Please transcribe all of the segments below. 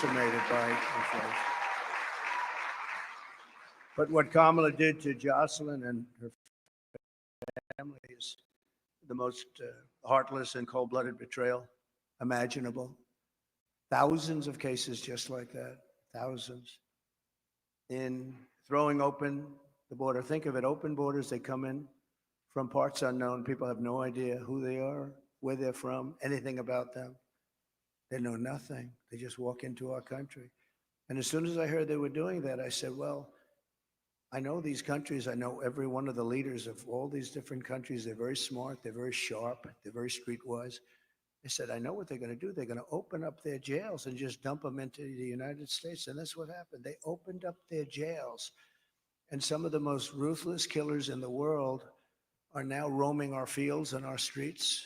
decimated by inflation. But what Kamala did to Jocelyn and her family is the most heartless and cold-blooded betrayal imaginable. Thousands of cases just like that, thousands. In throwing open the border, think of it, open borders, they come in from parts unknown. People have no idea who they are, where they're from, anything about them. They know nothing. They just walk into our country. And as soon as I heard they were doing that, I said, well, I know these countries. I know every one of the leaders of all these different countries. They're very smart. They're very sharp. They're very streetwise. I said, I know what they're going to do. They're going to open up their jails and just dump them into the United States. And that's what happened. They opened up their jails. And some of the most ruthless killers in the world are now roaming our fields and our streets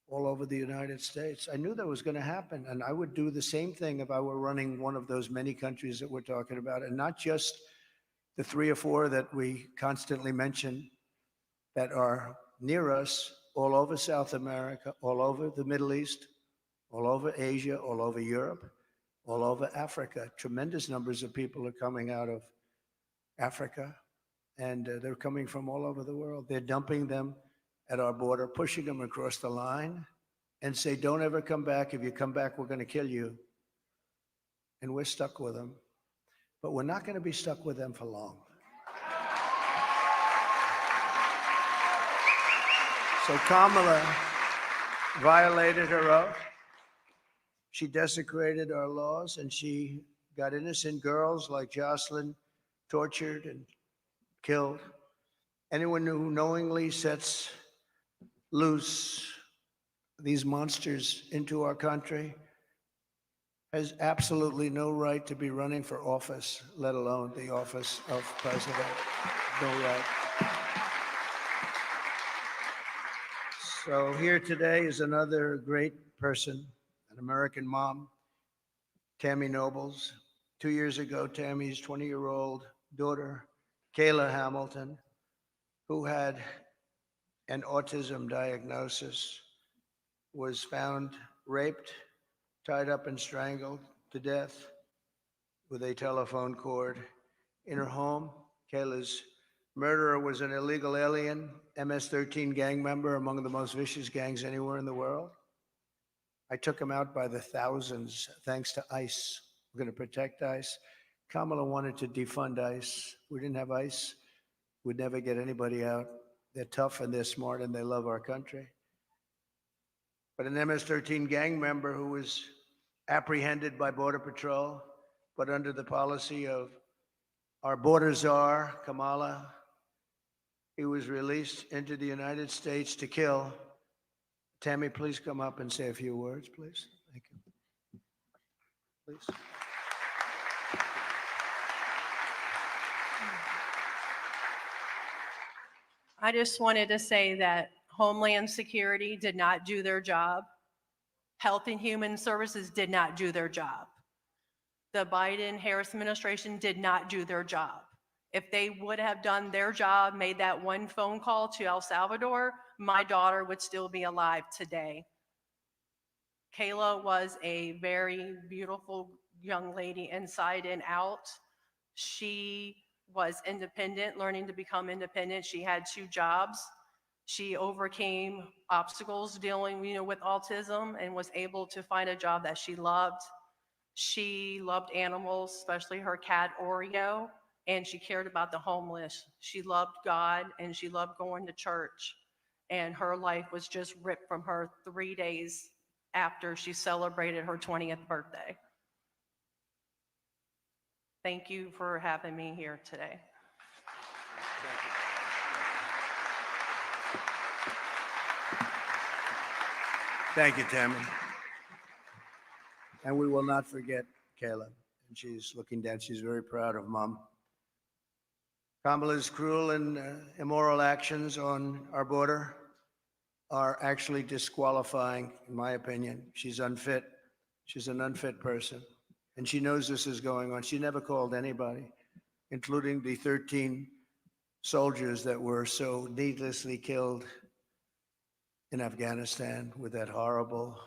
all over the United States. I knew that was going to happen. And I would do the same thing if I were running one of those many countries that we're talking about, and not just the 3 or 4 that we constantly mention that are near us, all over South America, all over the Middle East, all over Asia, all over Europe, all over Africa. Tremendous numbers of people are coming out of Africa, and they're coming from all over the world. They're dumping them at our border, pushing them across the line, and say, don't ever come back. If you come back, we're going to kill you. And we're stuck with them. But we're not going to be stuck with them for long. So Kamala violated her oath. She desecrated our laws, and she got innocent girls like Jocelyn tortured and killed. Anyone who knowingly sets loose these monsters into our country has absolutely no right to be running for office, let alone the office of president. No right. So here today is another great person, an American mom, Tammy Nobles. 2 years ago, Tammy's 20-year-old daughter, Kayla Hamilton, who had an autism diagnosis, was found raped, tied up and strangled to death with a telephone cord in her home. Kayla's murderer was an illegal alien, MS-13 gang member, among the most vicious gangs anywhere in the world. I took him out by the thousands, thanks to ICE. We're going to protect ICE. Kamala wanted to defund ICE. We didn't have ICE, we'd never get anybody out. They're tough and they're smart and they love our country. But an MS-13 gang member who was apprehended by Border Patrol, but under the policy of our border czar, Kamala, he was released into the United States to kill. Tammy, please come up and say a few words, please. Thank you. Please. I just wanted to say that Homeland Security did not do their job. Health and Human Services did not do their job. The Biden-Harris administration did not do their job. If they would have done their job, made that one phone call to El Salvador, my daughter would still be alive today. Kayla was a very beautiful young lady inside and out. She was independent, learning to become independent. She had 2 jobs. She overcame obstacles dealing, with autism and was able to find a job that she loved. She loved animals, especially her cat Oreo, and she cared about the homeless. She loved God and she loved going to church. And her life was just ripped from her 3 days after she celebrated her 20th birthday. Thank you for having me here today. Thank you, Tammy. And we will not forget Kayla. And she's looking down. She's very proud of Mom. Kamala's cruel and immoral actions on our border are actually disqualifying, in my opinion. She's unfit. She's an unfit person. And she knows this is going on. She never called anybody, including the 13 soldiers that were so needlessly killed in Afghanistan with that horrible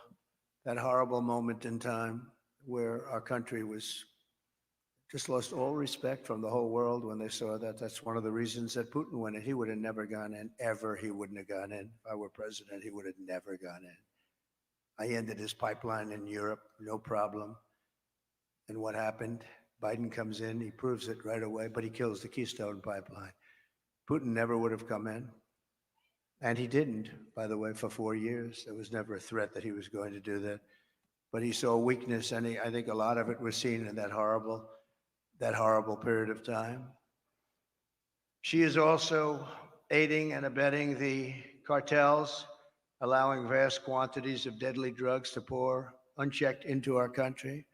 moment in time where our country was just lost all respect from the whole world when they saw that. That's one of the reasons that Putin went in. He would have never gone in, ever. He wouldn't have gone in. If I were president, he would have never gone in. I ended his pipeline in Europe, no problem. And what happened? Biden comes in, he proves it right away, but he kills the Keystone Pipeline. Putin never would have come in. And he didn't, by the way, for 4 years. There was never a threat that he was going to do that. But he saw weakness, and I think a lot of it was seen in that horrible period of time. She is also aiding and abetting the cartels, allowing vast quantities of deadly drugs to pour unchecked into our country.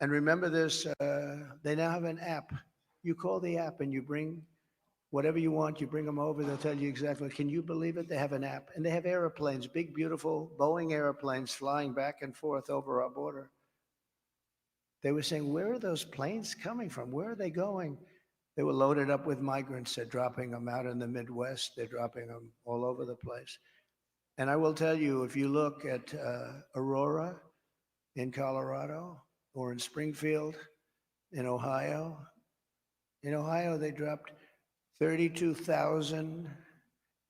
And remember this, they now have an app. You call the app and you bring whatever you want, you bring them over, they'll tell you exactly. Can you believe it? They have an app. And they have airplanes, big, beautiful Boeing airplanes flying back and forth over our border. They were saying, where are those planes coming from? Where are they going? They were loaded up with migrants. They're dropping them out in the Midwest. They're dropping them all over the place. And I will tell you, if you look at Aurora in Colorado or in Springfield in Ohio, they dropped 32,000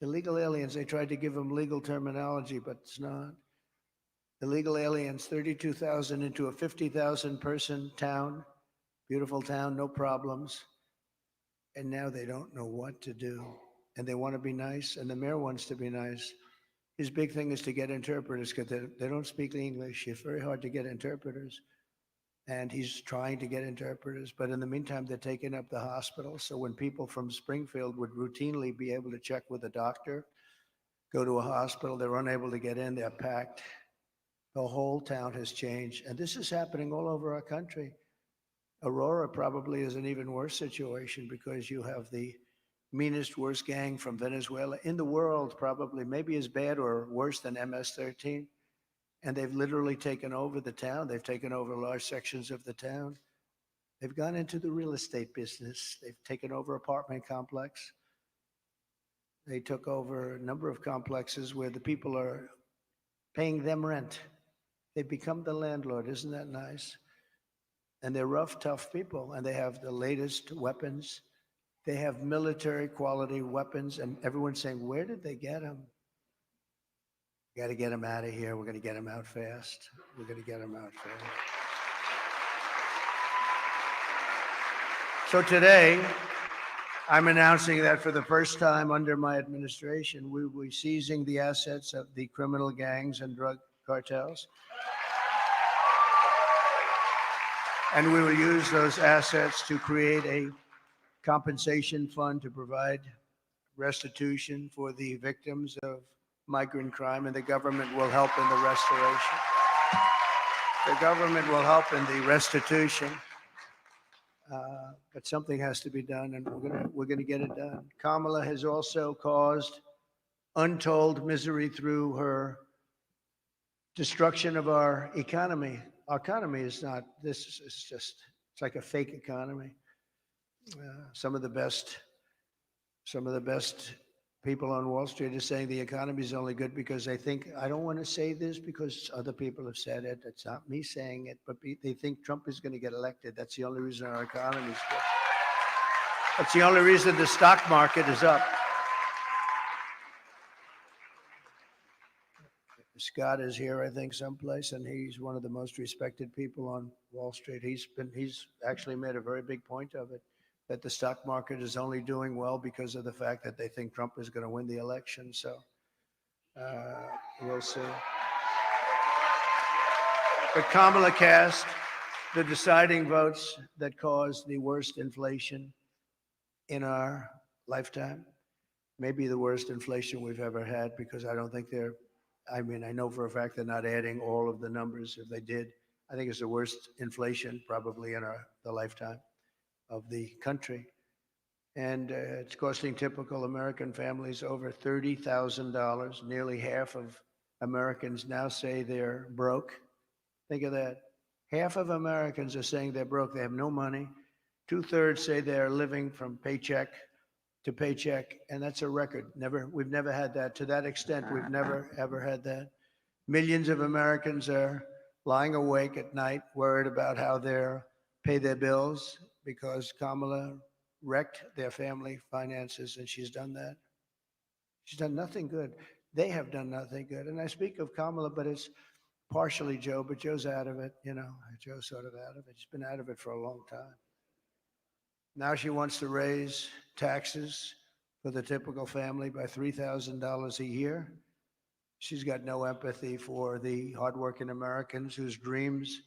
illegal aliens. They tried to give them legal terminology, but it's not. Illegal aliens, 32,000 into a 50,000 person town, beautiful town, no problems. And now they don't know what to do. And they want to be nice, and the mayor wants to be nice. His big thing is to get interpreters because they don't speak English. It's very hard to get interpreters. And he's trying to get interpreters. But in the meantime, they're taking up the hospital. So when people from Springfield would routinely be able to check with a doctor, go to a hospital, they're unable to get in, they're packed. The whole town has changed. And this is happening all over our country. Aurora probably is an even worse situation because you have the meanest, worst gang from Venezuela in the world, probably maybe as bad or worse than MS-13. And they've literally taken over the town. They've taken over large sections of the town. They've gone into the real estate business. They've taken over apartment complex. They took over a number of complexes where the people are paying them rent. They've become the landlord. Isn't that nice? And they're rough, tough people, and they have the latest weapons. They have military quality weapons, and everyone's saying, where did they get them? We got to get them out of here. We're going to get them out fast. We're going to get them out fast. So today, I'm announcing that for the first time under my administration, we will be seizing the assets of the criminal gangs and drug cartels. And we will use those assets to create a compensation fund to provide restitution for the victims of migrant crime, and the government will help in the restoration. The government will help in the restitution, but something has to be done, and we're gonna get it done. Kamala has also caused untold misery through her destruction of our economy. Our economy is not, this is just, it's like a fake economy. Some of the best people on Wall Street are saying the economy is only good because they think, I don't want to say this because other people have said it. It's not me saying it, but they think Trump is going to get elected. That's the only reason our economy is good. That's the only reason the stock market is up. Scott is here, I think, someplace, and he's one of the most respected people on Wall Street. He's actually made a very big point of it, that the stock market is only doing well because of the fact that they think Trump is going to win the election. So we'll see. But Kamala cast the deciding votes that caused the worst inflation in our lifetime, maybe the worst inflation we've ever had, because I don't think I know for a fact they're not adding all of the numbers. If they did, I think it's the worst inflation probably in the lifetime of the country. And it's costing typical American families over $30,000. Nearly half of Americans now say they're broke. Think of that. Half of Americans are saying they're broke. They have no money. 2/3 say they're living from paycheck to paycheck, and that's a record. We've never had that to that extent. We've never, ever had that. Millions of Americans are lying awake at night, worried about how they'll pay their bills because Kamala wrecked their family finances, and she's done that. She's done nothing good. They have done nothing good. And I speak of Kamala, but it's partially Joe, but Joe's out of it, you know. Joe's sort of out of it. She's been out of it for a long time. Now she wants to raise taxes for the typical family by $3,000 a year. She's got no empathy for the hardworking Americans whose dreams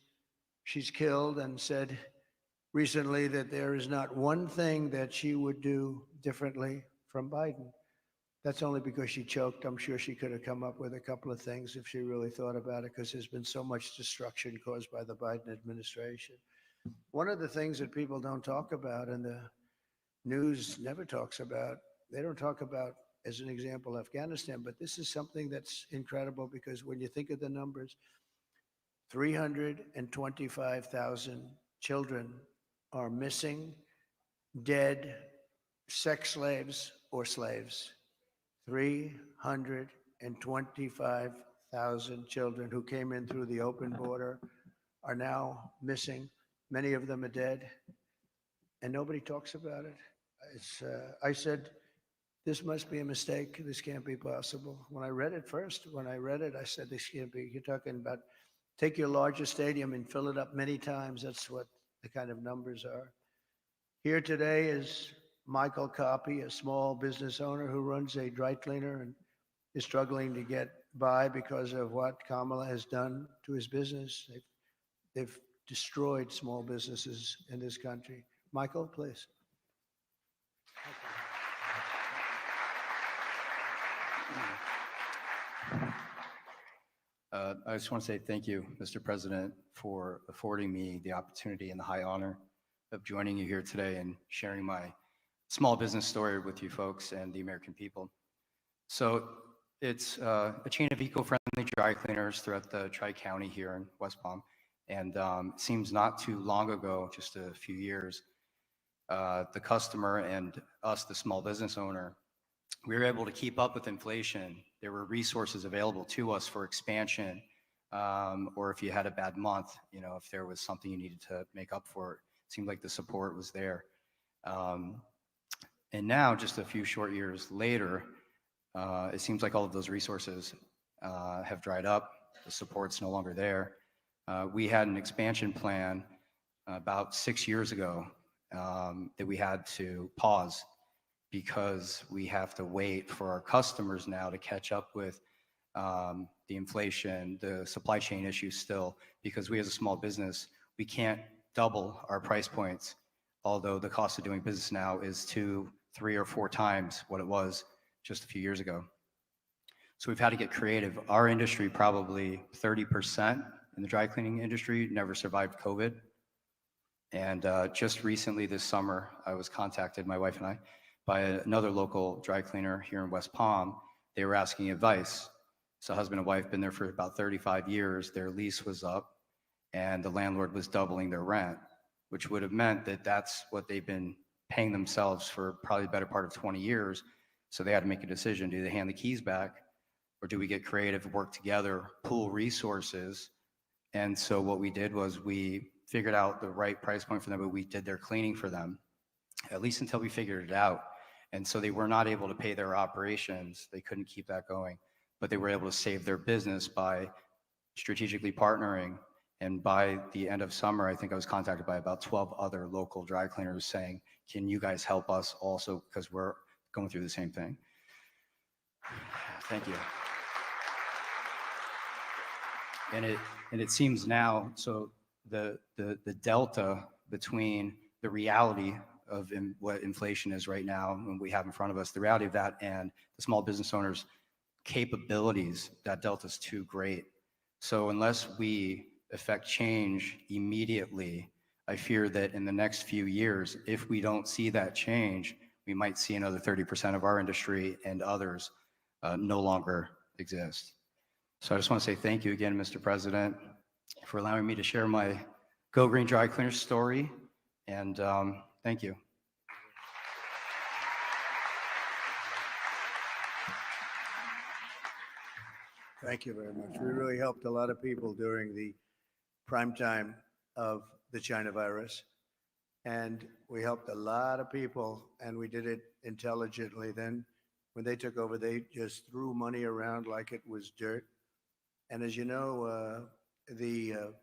she's killed, and said recently that there is not one thing that she would do differently from Biden. That's only because she choked. I'm sure she could have come up with a couple of things if she really thought about it, because there's been so much destruction caused by the Biden administration. One of the things that people don't talk about, and the news never talks about, they don't talk about, as an example, Afghanistan, but this is something that's incredible, because when you think of the numbers, 325,000 children are missing, dead, sex slaves, or slaves. 325,000 children who came in through the open border are now missing. Many of them are dead, and nobody talks about it. I said, this must be a mistake. This can't be possible. When I read it, I said, this can't be. You're talking about take your largest stadium and fill it up many times. That's what the kind of numbers are. Here today is Michael Copy, a small business owner who runs a dry cleaner and is struggling to get by because of what Kamala has done to his business. They've destroyed small businesses in this country. Michael, please. I just want to say thank you, Mr. President, for affording me the opportunity and the high honor of joining you here today and sharing my small business story with you folks and the American people. So it's a chain of eco-friendly dry cleaners throughout the Tri-County here in West Palm. And it seems not too long ago, just a few years, the customer and us, the small business owner, we were able to keep up with inflation. There were resources available to us for expansion, or if you had a bad month, you know, if there was something you needed to make up for it, seemed like the support was there. And now, just a few short years later, it seems like all of those resources have dried up. The support's no longer there. We had an expansion plan about 6 years ago that we had to pause because we have to wait for our customers now to catch up with the inflation, the supply chain issues still, because we as a small business, we can't double our price points, although the cost of doing business now is 2, 3, or 4 times what it was just a few years ago. So we've had to get creative. Our industry, probably 30% in the dry cleaning industry, never survived COVID. And just recently this summer, I was contacted, my wife and I, by another local dry cleaner here in West Palm. They were asking advice. So husband and wife been there for about 35 years. Their lease was up and the landlord was doubling their rent, which would have meant that that's what they've been paying themselves for probably the better part of 20 years. So they had to make a decision. Do they hand the keys back, or do we get creative, work together, pool resources? And so what we did was we figured out the right price point for them, but we did their cleaning for them, at least until we figured it out. And so they were not able to pay their operations. They couldn't keep that going, but they were able to save their business by strategically partnering. And by the end of summer, I think I was contacted by about 12 other local dry cleaners saying, can you guys help us also, because we're going through the same thing. Thank you. And it seems now, so the delta between the reality of what inflation is right now and we have in front of us, the reality of that and the small business owners' capabilities, that delta is too great. So unless we affect change immediately, I fear that in the next few years, if we don't see that change, we might see another 30% of our industry and others no longer exist. So I just want to say thank you again, Mr. President, for allowing me to share my Go Green Dry Cleaner story. And thank you. Thank you very much. We really helped a lot of people during the prime time of the China virus. And we helped a lot of people, and we did it intelligently. Then when they took over, they just threw money around like it was dirt. And as you know, the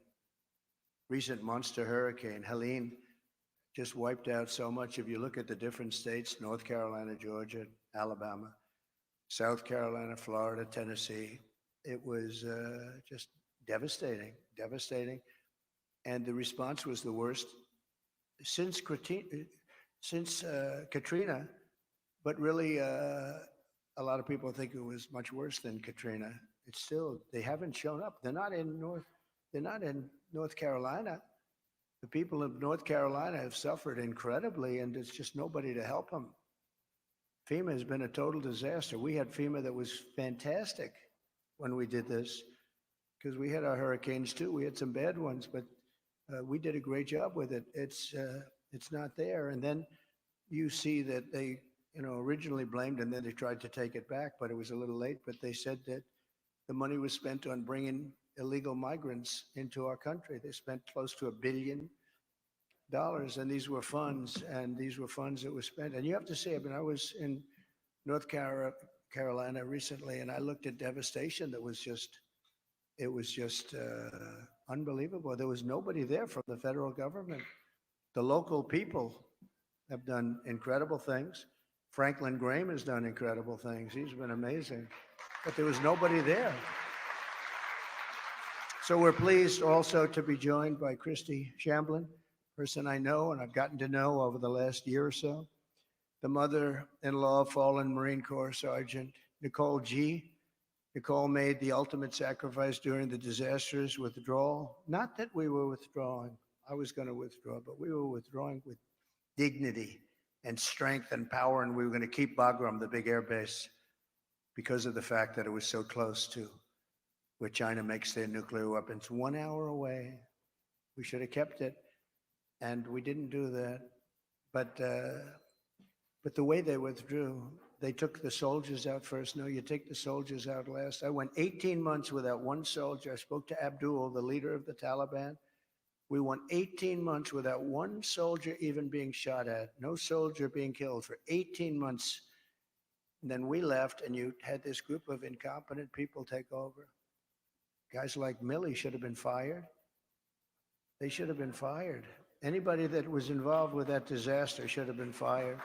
recent monster hurricane, Helene, just wiped out so much. If you look at the different states, North Carolina, Georgia, Alabama, South Carolina, Florida, Tennessee, it was just devastating, devastating. And the response was the worst since Katrina, but really a lot of people think it was much worse than Katrina. It's still, they haven't shown up. They're not in North Carolina. The people of North Carolina have suffered incredibly, and there's just nobody to help them. FEMA has been a total disaster. We had FEMA that was fantastic when we did this, because we had our hurricanes too. We had some bad ones, but we did a great job with it. It's not there. And then you see that they, originally blamed, and then they tried to take it back, but it was a little late. But they said that the money was spent on bringing illegal migrants into our country. They spent close to $1 billion, and these were funds that were spent. And you have to say, I was in North Carolina recently, and I looked at devastation that was just, it was just unbelievable. There was nobody there from the federal government. The local people have done incredible things. Franklin Graham has done incredible things. He's been amazing. But there was nobody there. So we're pleased also to be joined by Christy Shamblin, person I know and I've gotten to know over the last year or so, the mother-in-law of fallen Marine Corps Sergeant Nicole G. Nicole made the ultimate sacrifice during the disastrous withdrawal. Not that we were withdrawing. I was going to withdraw, but we were withdrawing with dignity and strength and power, and we were going to keep Bagram, the big air base, because of the fact that it was so close to where China makes their nuclear weapons. 1 hour away. We should have kept it, and we didn't do that. But the way they withdrew, they took the soldiers out first. No, you take the soldiers out last. I went 18 months without one soldier. I spoke to Abdul, the leader of the Taliban. We went 18 months without one soldier even being shot at, no soldier being killed for 18 months. And then we left, and you had this group of incompetent people take over. Guys like Milley should have been fired. They should have been fired. Anybody that was involved with that disaster should have been fired.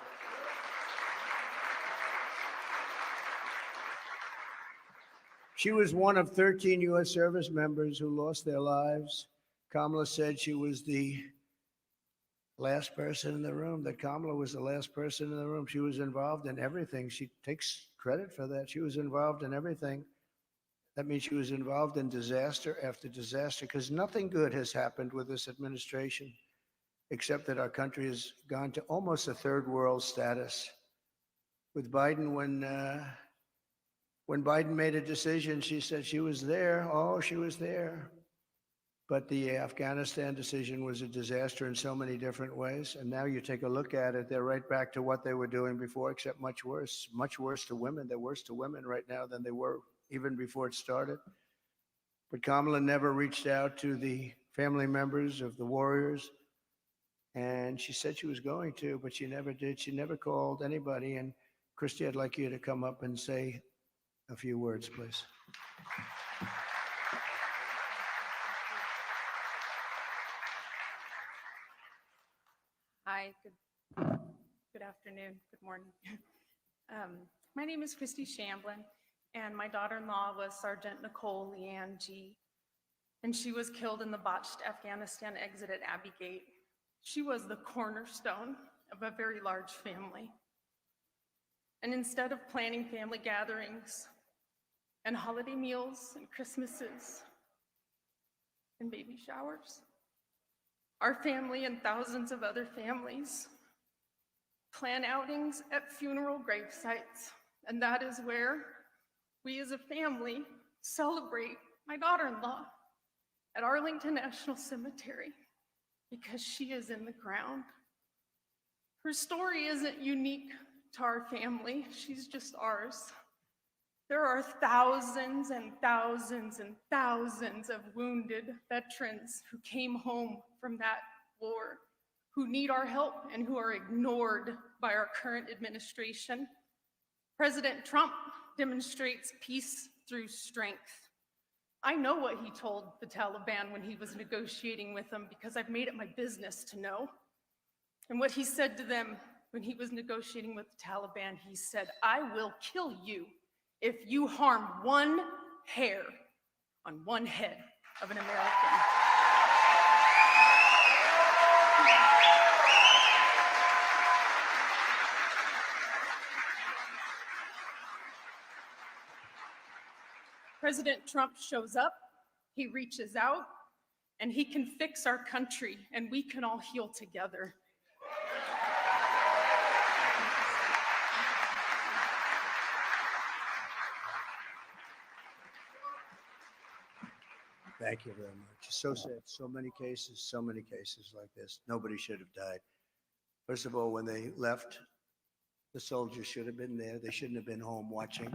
She was one of 13 U.S. service members who lost their lives. Kamala said she was the last person in the room, that Kamala was the last person in the room. She was involved in everything. She takes credit for that. She was involved in everything. That means she was involved in disaster after disaster, because nothing good has happened with this administration, except that our country has gone to almost a third world status. With Biden, when Biden made a decision, she said she was there. Oh, she was there. But the Afghanistan decision was a disaster in so many different ways. And now you take a look at it, they're right back to what they were doing before, except much worse to women. They're worse to women right now than they were even before it started. But Kamala never reached out to the family members of the warriors. And she said she was going to, but she never did. She never called anybody. And Christy, I'd like you to come up and say a few words, please. Hi, good afternoon, good morning. My name is Christy Shamblin, and my daughter-in-law was Sergeant Nicole Leanne G., and she was killed in the botched Afghanistan exit at Abbey Gate. She was the cornerstone of a very large family. And instead of planning family gatherings and holiday meals and Christmases and baby showers, our family and thousands of other families plan outings at funeral grave sites, and that is where we as a family celebrate my daughter-in-law at Arlington National Cemetery, because she is in the ground. Her story isn't unique to our family, she's just ours. There are thousands and thousands and thousands of wounded veterans who came home from that war, who need our help and who are ignored by our current administration. President Trump demonstrates peace through strength. I know what he told the Taliban when he was negotiating with them because I've made it my business to know. And what he said to them when he was negotiating with the Taliban, he said, "I will kill you if you harm one hair on one head of an American." President Trump shows up, he reaches out, and he can fix our country, and we can all heal together. Thank you very much. It's so sad. So many cases like this. Nobody should have died. First of all, when they left, the soldiers should have been there. They shouldn't have been home watching,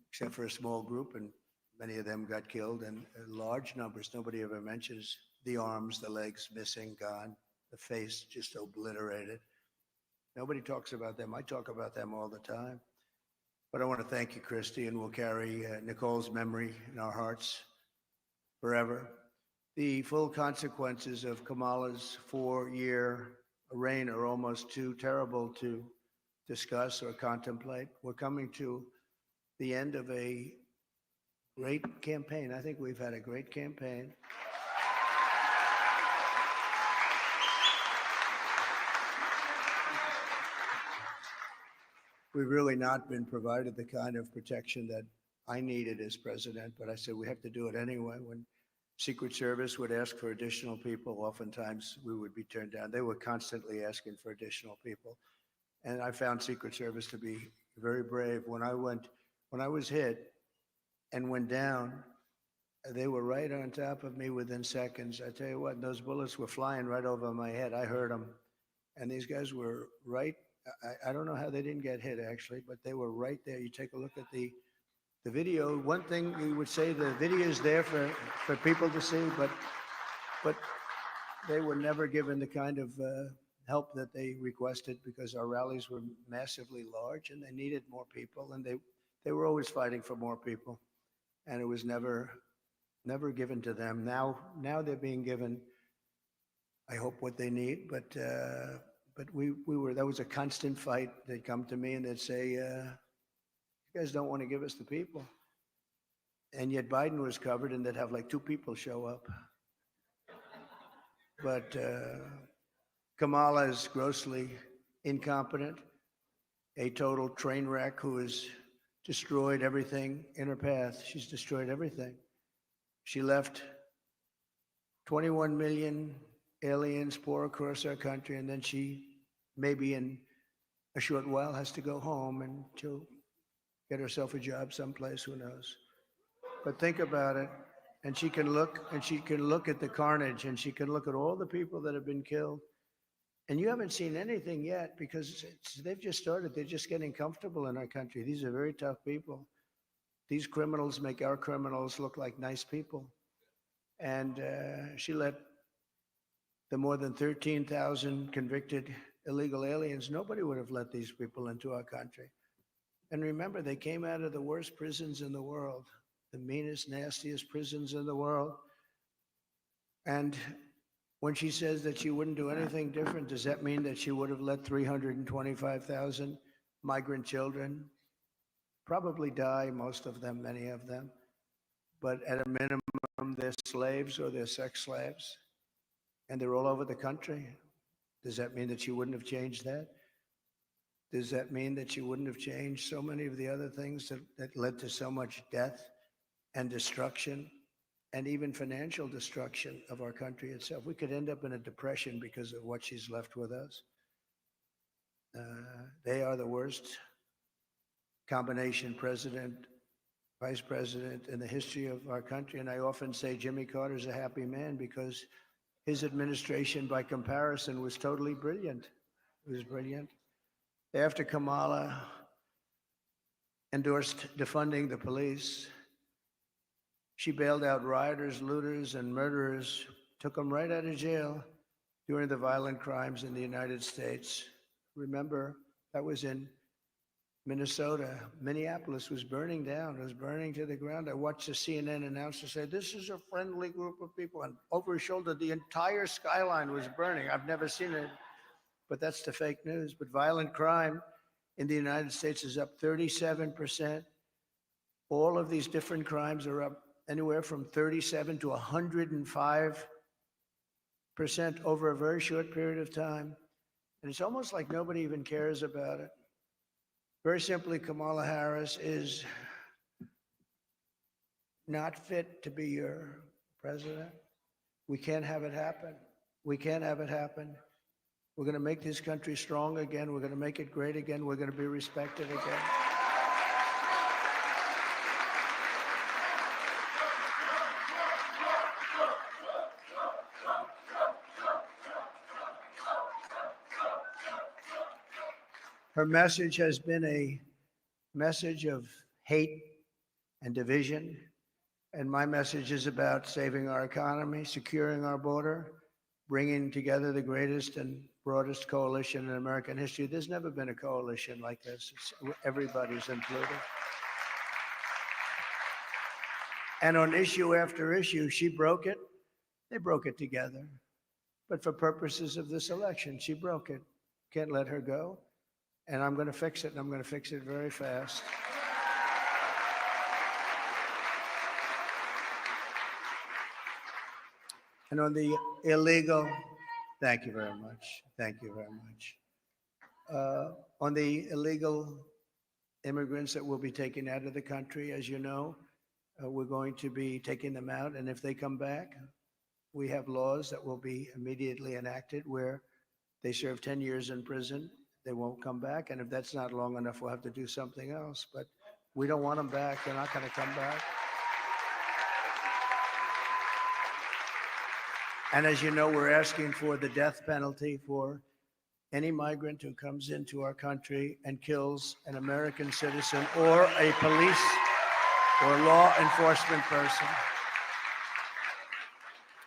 except for a small group, and many of them got killed, and large numbers. Nobody ever mentions the arms, the legs missing, gone, the face just obliterated. Nobody talks about them. I talk about them all the time. But I want to thank you, Christy, and we'll carry Nicole's memory in our hearts forever. The full consequences of Kamala's 4-year reign are almost too terrible to discuss or contemplate. We're coming to the end of a great campaign. I think we've had a great campaign. We've really not been provided the kind of protection that I needed as president, but I said we have to do it anyway. When Secret Service would ask for additional people, oftentimes we would be turned down. They were constantly asking for additional people. And I found Secret Service to be very brave. When I was hit and went down, they were right on top of me within seconds. I tell you what, those bullets were flying right over my head. I heard them. And these guys were right. I don't know how they didn't get hit, actually, but they were right there. You take a look at the video. One thing you would say, the video is there for people to see, but they were never given the kind of help that they requested, because our rallies were massively large and they needed more people, and they were always fighting for more people, and it was never given to them. Now they're being given, I hope, what they need, but we were, that was a constant fight. They'd come to me and they'd say, you guys don't want to give us the people. And yet Biden was covered, and they'd have like 2 people show up. But Kamala is grossly incompetent, a total train wreck who has destroyed everything in her path. She's destroyed everything. She left 21 million aliens pour across our country, and then she, maybe in a short while, has to go home, and she'll get herself a job someplace, who knows. But think about it, and she can look at the carnage, and she can look at all the people that have been killed. And you haven't seen anything yet, because they've just started. They're just getting comfortable in our country. These are very tough people. These criminals make our criminals look like nice people. And she let the more than 13,000 convicted illegal aliens, nobody would have let these people into our country. And remember, they came out of the worst prisons in the world, the meanest, nastiest prisons in the world. And when she says that she wouldn't do anything different, does that mean that she would have let 325,000 migrant children probably die, most of them, many of them, but at a minimum, they're slaves or they're sex slaves, and they're all over the country? Does that mean that she wouldn't have changed that? Does that mean that she wouldn't have changed so many of the other things that led to so much death and destruction, and even financial destruction of our country itself? We could end up in a depression because of what she's left with us. They are the worst combination, president, vice president, in the history of our country. And I often say Jimmy Carter's a happy man, because his administration, by comparison, was totally brilliant. It was brilliant. After Kamala endorsed defunding the police. She bailed out rioters, looters, and murderers, took them right out of jail during the violent crimes in the United States. Remember, that was in Minnesota. Minneapolis was burning down. It was burning to the ground. I watched the CNN announcer say, "This is a friendly group of people." And over his shoulder, the entire skyline was burning. I've never seen it, but that's the fake news. But violent crime in the United States is up 37%. All of these different crimes are up anywhere from 37 to 105% over a very short period of time. And it's almost like nobody even cares about it. Very simply, Kamala Harris is not fit to be your president. We can't have it happen. We can't have it happen. We're going to make this country strong again. We're going to make it great again. We're going to be respected again. Her message has been a message of hate and division. And my message is about saving our economy, securing our border, bringing together the greatest and broadest coalition in American history. There's never been a coalition like this. Everybody's included. And on issue after issue, she broke it. They broke it together. But for purposes of this election, she broke it. Can't let her go. And I'm going to fix it, and I'm going to fix it very fast. And on the illegal, thank you very much. Thank you very much. On the illegal immigrants that will be taken out of the country, as you know, we're going to be taking them out. And if they come back, we have laws that will be immediately enacted where they serve 10 years in prison. They won't come back. And if that's not long enough, we'll have to do something else. But we don't want them back. They're not going to come back. And as you know, we're asking for the death penalty for any migrant who comes into our country and kills an American citizen or a police or law enforcement person.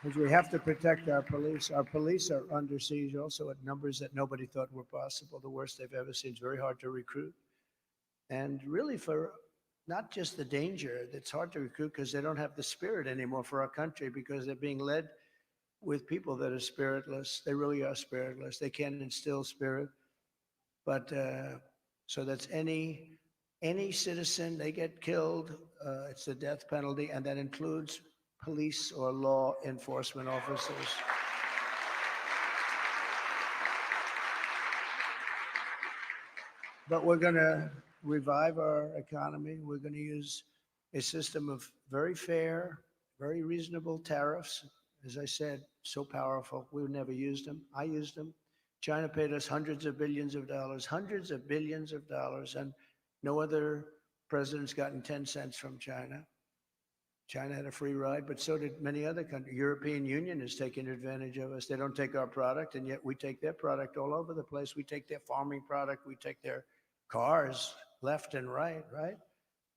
Because we have to protect our police. Our police are under siege also at numbers that nobody thought were possible, the worst they've ever seen. It's very hard to recruit. And really for not just the danger, it's hard to recruit because they don't have the spirit anymore for our country because they're being led with people that are spiritless. They really are spiritless. They can't instill spirit. But so that's any citizen, they get killed, it's the death penalty, and that includes police or law enforcement officers. But we're going to revive our economy. We're going to use a system of very fair, very reasonable tariffs. As I said, so powerful. We've never used them. I used them. China paid us hundreds of billions of dollars, and no other president's gotten 10 cents from China. China had a free ride, but so did many other countries. European Union is taking advantage of us. They don't take our product, and yet we take their product all over the place. We take their farming product. We take their cars left and right?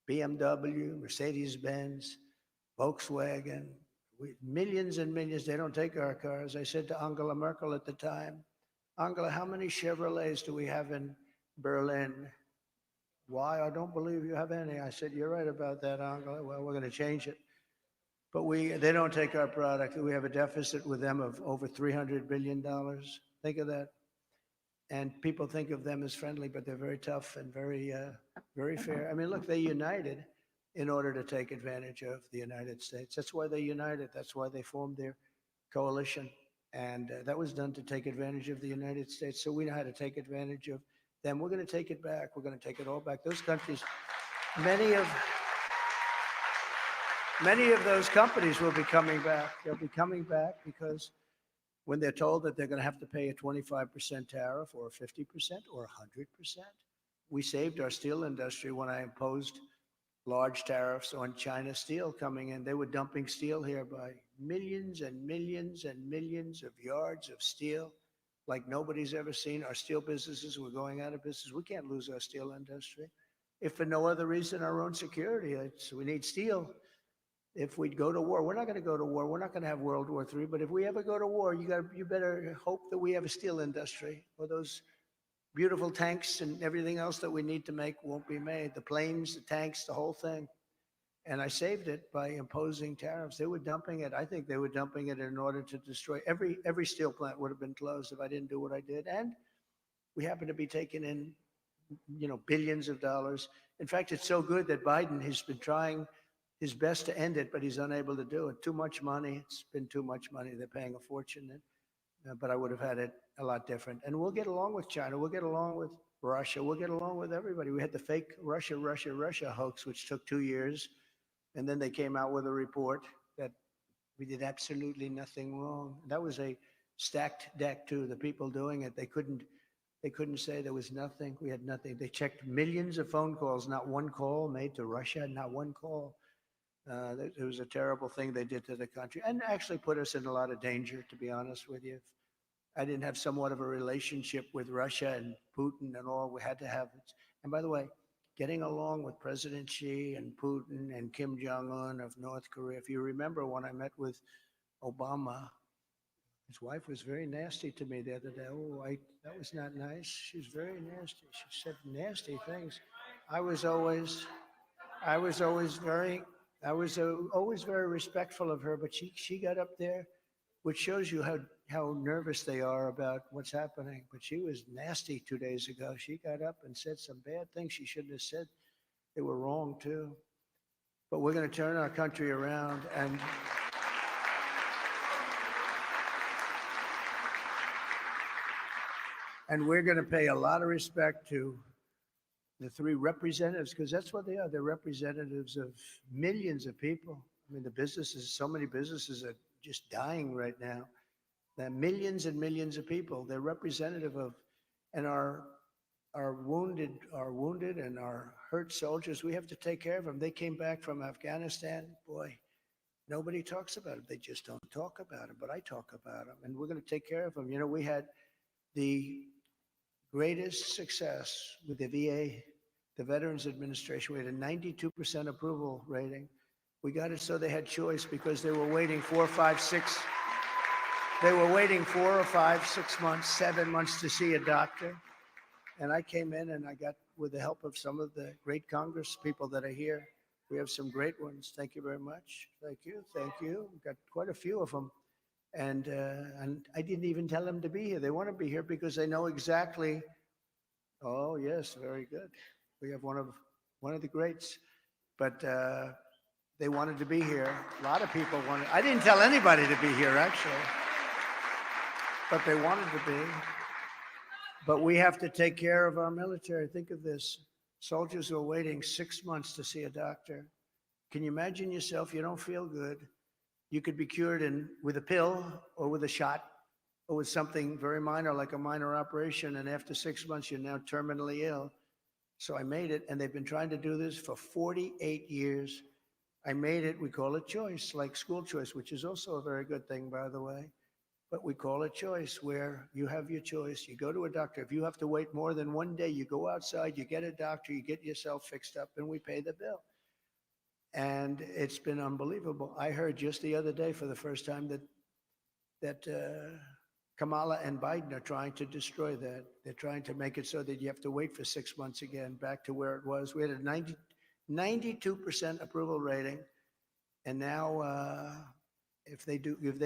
BMW, Mercedes-Benz, Volkswagen, millions and millions. They don't take our cars. I said to Angela Merkel at the time, Angela, how many Chevrolets do we have in Berlin? Why? I don't believe you have any. I said, you're right about that, Angela. Well, we're going to change it. But they don't take our product. We have a deficit with them of over $300 billion. Think of that. And people think of them as friendly, but they're very tough and very, very fair. I mean, look, they united in order to take advantage of the United States. That's why they united. That's why they formed their coalition. And that was done to take advantage of the United States. So we know how to take advantage of them. We're going to take it back. We're going to take it all back. Those countries, many of those companies will be coming back. They'll be coming back because when they're told that they're going to have to pay a 25% tariff or 50% or 100%, we saved our steel industry when I imposed large tariffs on China steel coming in. They were dumping steel here by millions and millions and millions of yards of steel like nobody's ever seen. Our steel businesses were going out of business. We can't lose our steel industry. if for no other reason, our own security. We need steel. If we go to war, we're not going to go to war. We're not going to have World War III. But if we ever go to war, you better hope that we have a steel industry, or those beautiful tanks and everything else that we need to make won't be made. The planes, the tanks, the whole thing. And I saved it by imposing tariffs. They were dumping it. I think they were dumping it in order to destroy every steel plant would have been closed if I didn't do what I did. And we happen to be taking in, billions of dollars. In fact, it's so good that Biden has been trying his best to end it, but he's unable to do it. Too much money. It's been too much money. They're paying a fortune. But I would have had it a lot different. And we'll get along with China. We'll get along with Russia. We'll get along with everybody. We had the fake Russia hoax, which took 2 years. And then they came out with a report that we did absolutely nothing wrong. That was a stacked deck too. The people doing it, they couldn't say there was nothing. We had nothing. They checked millions of phone calls, not one call made to Russia, not one call. It was a terrible thing they did to the country, and actually put us in a lot of danger, to be honest with you. If I didn't have somewhat of a relationship with Russia and Putin and all, we had to have it. And by the way, getting along with President Xi and Putin and Kim Jong-un of North Korea. If you remember when I met with Obama, his wife was very nasty to me the other day. Oh, that was not nice. She was very nasty. She said nasty things. I was always very respectful of her, but she got up there, which shows you how nervous they are about what's happening. But she was nasty 2 days ago. She got up and said some bad things she shouldn't have said. They were wrong too. But we're going to turn our country around, and we're going to pay a lot of respect to the three representatives, because that's what they are. They're representatives of millions of people. I mean, so many businesses are just dying right now. There are millions and millions of people. They're representative of, and our wounded and our hurt soldiers. We have to take care of them. They came back from Afghanistan. Boy, nobody talks about them. They just don't talk about them, but I talk about them, and we're going to take care of them. We had the greatest success with the VA, the Veterans Administration. We had a 92% approval rating. We got it so they had choice, because they were waiting 4 or 5, 6. They were waiting 4 or 5, 6 months, 7 months to see a doctor. And I came in and I got, with the help of some of the great Congress people that are here, we have some great ones. Thank you very much. Thank you. Thank you. We've got quite a few of them. And I didn't even tell them to be here. They want to be here because they know exactly. Oh, yes, very good. We have one of the greats. But they wanted to be here. A lot of people wanted. I didn't tell anybody to be here, actually. But they wanted to be. But we have to take care of our military. Think of this. Soldiers are waiting 6 months to see a doctor. Can you imagine yourself? You don't feel good. You could be cured with a pill or with a shot or with something very minor, like a minor operation. And after 6 months, you're now terminally ill. So I made it. And they've been trying to do this for 48 years. I made it. We call it choice, like school choice, which is also a very good thing, by the way. But we call it choice, where you have your choice. You go to a doctor. If you have to wait more than 1 day, you go outside, you get a doctor, you get yourself fixed up, and we pay the bill. And it's been unbelievable. I heard just the other day for the first time that Kamala and Biden are trying to destroy that. They're trying to make it so that you have to wait for 6 months again, back to where it was. We had a 92% approval rating. And now, if they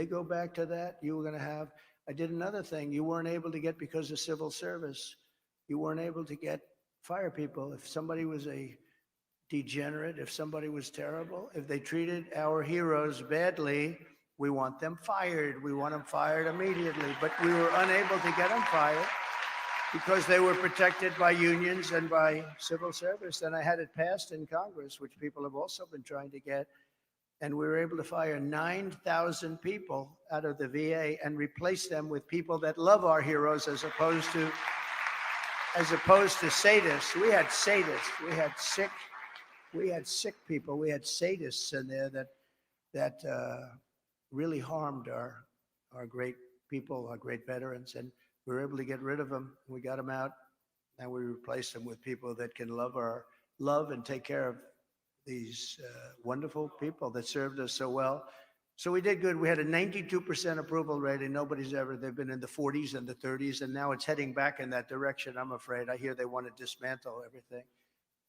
go back to that, you were going to have, I did another thing you weren't able to get because of civil service. You weren't able to get fire people. If somebody was a degenerate, if somebody was terrible, if they treated our heroes badly, we want them fired. We want them fired immediately. But we were unable to get them fired because they were protected by unions and by civil service. And I had it passed in Congress, which people have also been trying to get. And we were able to fire 9,000 people out of the VA and replace them with people that love our heroes, as opposed to sadists. We had sadists. We had sick people. We had sadists in there that really harmed our great people, our great veterans. And we were able to get rid of them. We got them out, and we replaced them with people that can love our love and take care of these wonderful people that served us so well. So we did good. We had a 92% approval rating. They've been in the 40s and the 30s, and now it's heading back in that direction, I'm afraid. I hear they want to dismantle everything.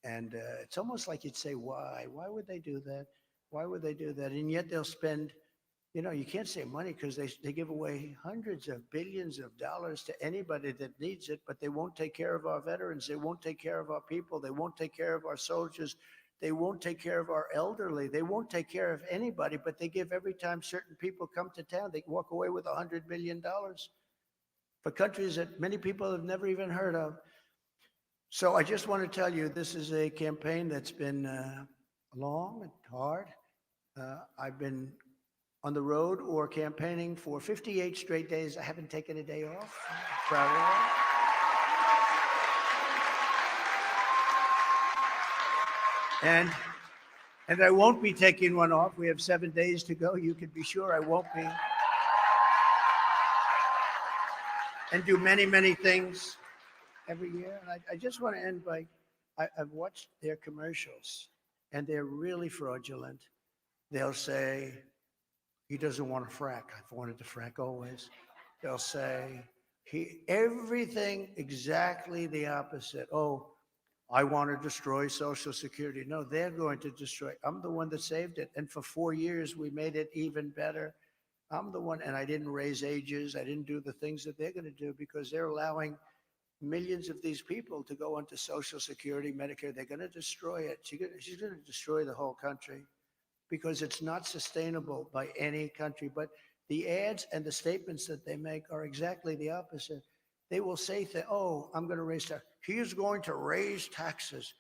And it's almost like you'd say, why? Why would they do that? Why would they do that? And yet they'll spend, you can't say money because they give away hundreds of billions of dollars to anybody that needs it, but they won't take care of our veterans. They won't take care of our people. They won't take care of our soldiers. They won't take care of our elderly. They won't take care of anybody, but they give every time certain people come to town, they walk away with $100 million for countries that many people have never even heard of. So I just want to tell you, this is a campaign that's been long and hard. I've been on the road or campaigning for 58 straight days. I haven't taken a day off. I'm proud of that. And I won't be taking one off. We have 7 days to go. You can be sure I won't be. And do many, many things every year. And I just want to end by, I've watched their commercials, and they're really fraudulent. They'll say, he doesn't want to frack. I've wanted to frack always. They'll say, everything exactly the opposite. Oh, I want to destroy Social Security. No, they're going to destroy. I'm the one that saved it. And for 4 years, we made it even better. I'm the one, and I didn't raise ages. I didn't do the things that they're going to do because they're allowing millions of these people to go onto Social Security, Medicare. They're going to destroy it. She's going to destroy the whole country because it's not sustainable by any country. But the ads and the statements that they make are exactly the opposite. They will say, oh, I'm going to raise taxes. He is going to raise taxes.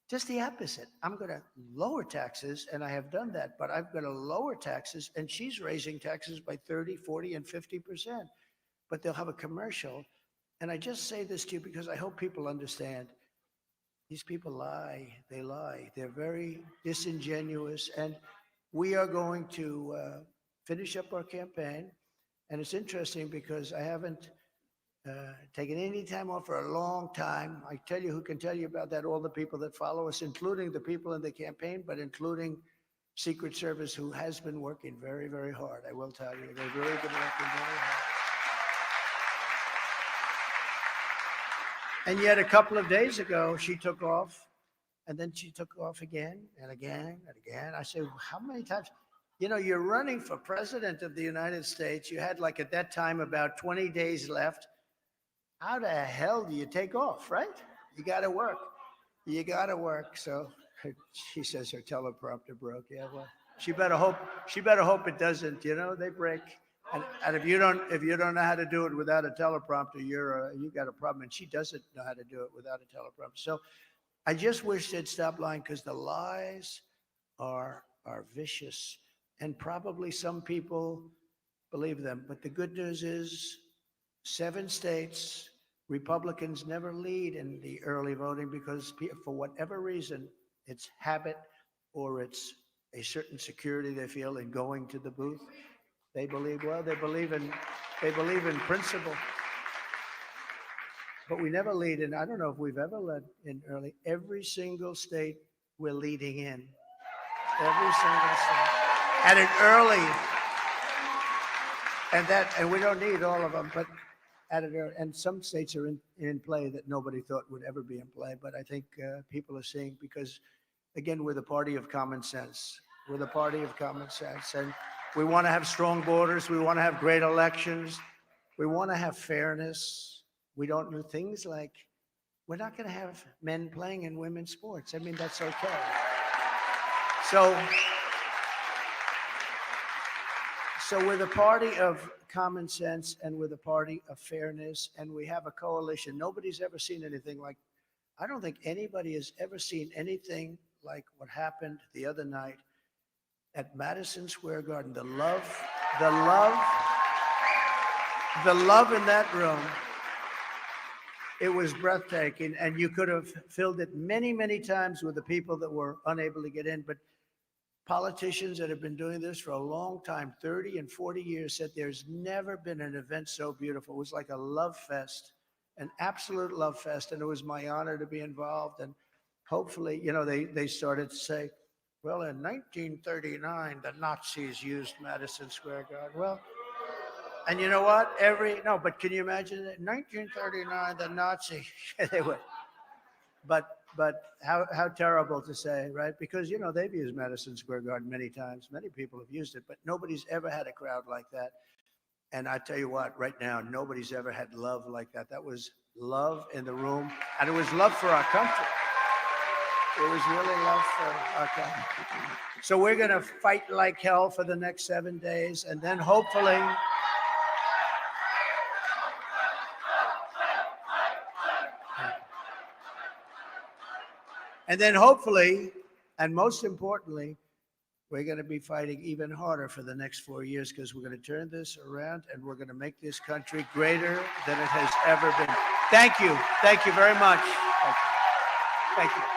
Just the opposite. I'm going to lower taxes, and I have done that, but I'm going to lower taxes, and she's raising taxes by 30, 40, and 50%. But they'll have a commercial. And I just say this to you because I hope people understand. These people lie. They lie. They're very disingenuous. And we are going to finish up our campaign. And it's interesting because I haven't taken any time off for a long time. I tell you who can tell you about that, all the people that follow us, including the people in the campaign, but including Secret Service, who has been working very, very hard. I will tell you, they've really been working very hard. And yet a couple of days ago, she took off, and then she took off again and again and again. I said, how many times? You're running for president of the United States. You had, like, at that time, about 20 days left. How the hell do you take off, right? You got to work. You got to work. So she says her teleprompter broke. Yeah, well, she better hope it doesn't. They break. And if you don't know how to do it without a teleprompter, you got a problem. And she doesn't know how to do it without a teleprompter. So I just wish they'd stop lying, because the lies are vicious, and probably some people believe them. But the good news is, 7 states, Republicans never lead in the early voting because for whatever reason, it's habit or it's a certain security they feel in going to the booth. They believe in principle. But we never lead in. I don't know if we've ever led in early. Every single state we're leading in. Every single state. At an early. And we don't need all of them, but and some states are in play that nobody thought would ever be in play. But I think people are seeing, because, again, we're the party of common sense. We're the party of common sense. And we want to have strong borders. We want to have great elections. We want to have fairness. We don't do things like, we're not going to have men playing in women's sports. I mean, that's okay. So we're the party of common sense, and we're the party of fairness, and we have a coalition. Nobody's ever seen anything like, I don't think anybody has ever seen anything like what happened the other night at Madison Square Garden. The love in that room, it was breathtaking, and you could have filled it many, many times with the people that were unable to get in. But politicians that have been doing this for a long time, 30 and 40 years, said there's never been an event so beautiful. It was like a love fest, an absolute love fest, and it was my honor to be involved. And hopefully, you know, they started to say, well, in 1939, the Nazis used Madison Square Garden. Well, and you know what? No, but can you imagine it? In 1939, the Nazi, they were, but how terrible to say, right? Because, you know, they've used Madison Square Garden many times. Many people have used it, but nobody's ever had a crowd like that. And I tell you what, right now, nobody's ever had love like that. That was love in the room, and it was love for our country. It was really love for our country. So we're going to fight like hell for the next 7 days, and then hopefully, and most importantly, we're going to be fighting even harder for the next 4 years, because we're going to turn this around and we're going to make this country greater than it has ever been. Thank you. Thank you very much. Thank you. Thank you.